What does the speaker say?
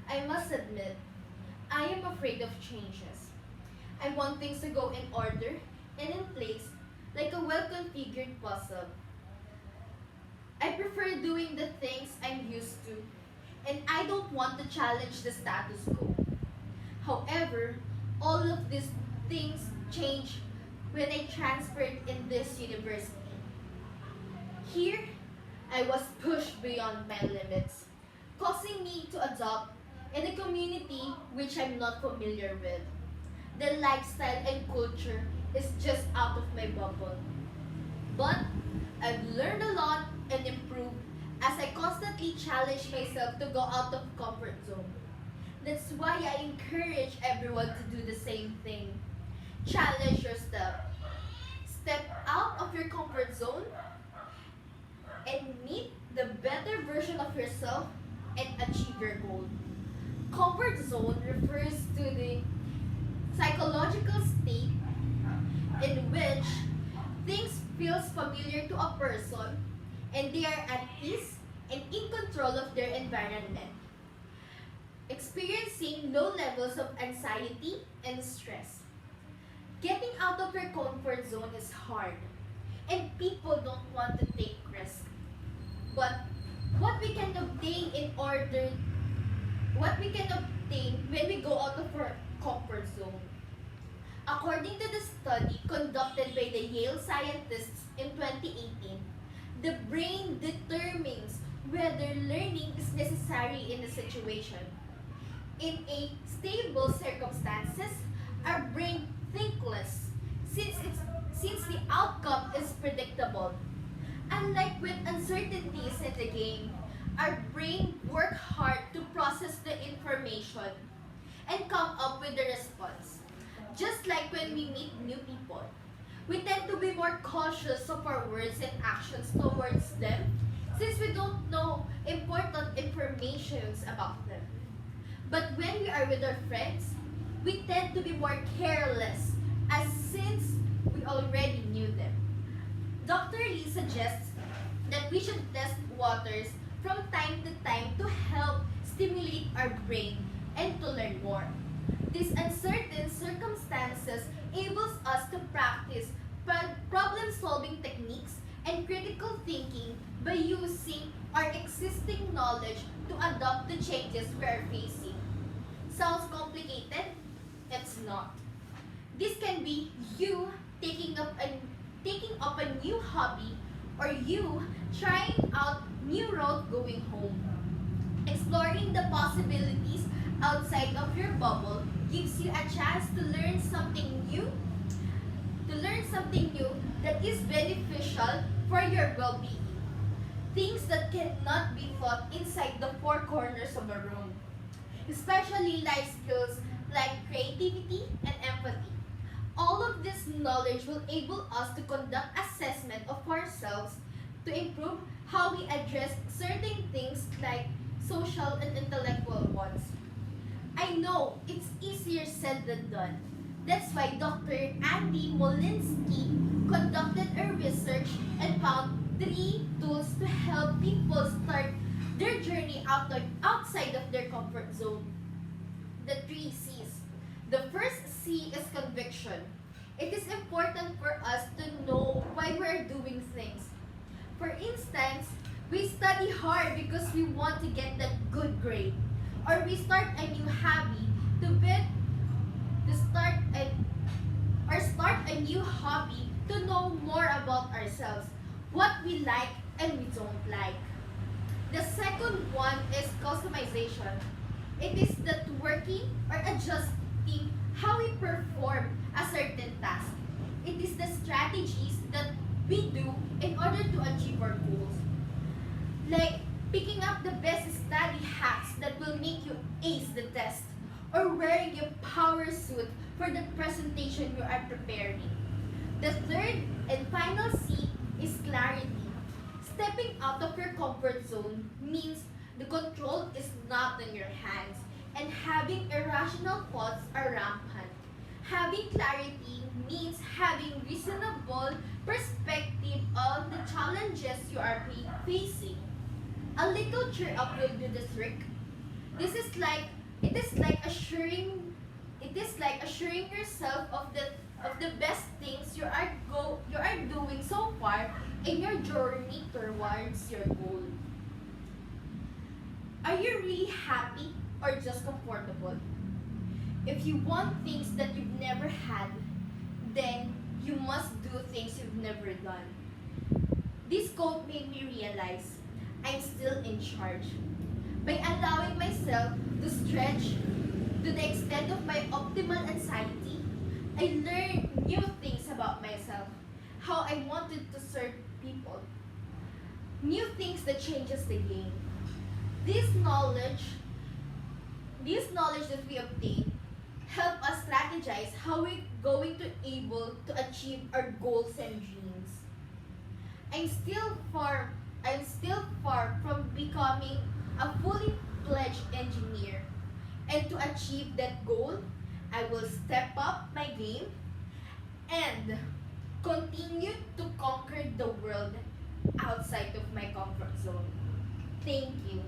I must admit, I am afraid of changes. I want things to go in order and in place like a well-configured puzzle. I prefer doing the things I'm used to, and I don't want to challenge the status quo. However, all of these things change when I transferred in this university. Here, I was pushed beyond my limits, causing me to adopt in a community which I'm not familiar with. The lifestyle and culture is just out of my bubble. But I've learned a lot and improved as I constantly challenge myself to go out of comfort zone. That's why I encourage everyone to do the same thing. Challenge yourself. Step out of your comfort zone and meet the better version of yourself and achieve your goal. Comfort zone refers to the psychological state in which things feels familiar to a person and they are at ease and in control of their environment, experiencing low levels of anxiety and stress. Getting out of your comfort zone is hard and people don't want to take risks. But what we can obtain in order what we can obtain when we go out of our comfort zone. According to the study conducted by the Yale scientists in 2018, the brain determines whether learning is necessary in a situation. In a stable circumstances, our brain thinks less since the outcome is predictable. Unlike with uncertainties in the game, our brain work hard to process the information and come up with the response. Just like when we meet new people, we tend to be more cautious of our words and actions towards them since we don't know important informations about them. But when we are with our friends, we tend to be more careless as since we already knew them. Dr. Lee suggests that we should test waters from time to time to help stimulate our brain and to learn more. These uncertain circumstances enables us to practice problem-solving techniques and critical thinking by using our existing knowledge to adapt the changes we are facing. Sounds complicated? It's not. This can be you taking up a new hobby or you trying out new route going home. Exploring the possibilities outside of your bubble gives you a chance to learn something new that is beneficial for your well-being. Things that cannot be taught inside the four corners of a room, especially life skills like creativity and empathy. All of this knowledge will enable us to conduct assessment of ourselves to improve how we address certain things like social and intellectual ones. I know it's easier said than done. That's why Dr. Andy Molinsky conducted a research and found three tools to help people start their journey outside of their comfort zone. The three C's. The first C is conviction. It is important for us to know why we're doing things. For instance, we study hard because we want to get that good grade. Or we start a new hobby start a new hobby to know more about ourselves, what we like and we don't like. The second one is customization. It is that working or adjusting how we perform a certain task. It is the strategies that we do in order to achieve our goals. Like picking up the best study hacks that will make you ace the test, or wearing a power suit for the presentation you are preparing. The third and final C is clarity. Stepping out of your comfort zone means the control is not in your hands and having irrational thoughts are rampant. Having clarity means having reasonable perspective on the challenges you are facing. A little cheer up will do the trick. This is like It is like assuring yourself of the best things you are doing so far in your journey towards your goal. Are you really happy or just comfortable? If you want things that you've never had, then you must do things you've never done. This quote made me realize I'm still in charge. By allowing myself to stretch to the extent of my optimal anxiety, I learned new things about myself, how I wanted to serve people, new things that changes the game. This knowledge, this knowledge that we obtain help us strategize how we're going to able to achieve our goals and dreams. I'm still far I'm still far from becoming a fully fledged engineer. And to achieve that goal, I will step up my game and continue to conquer the world outside of my comfort zone. Thank you.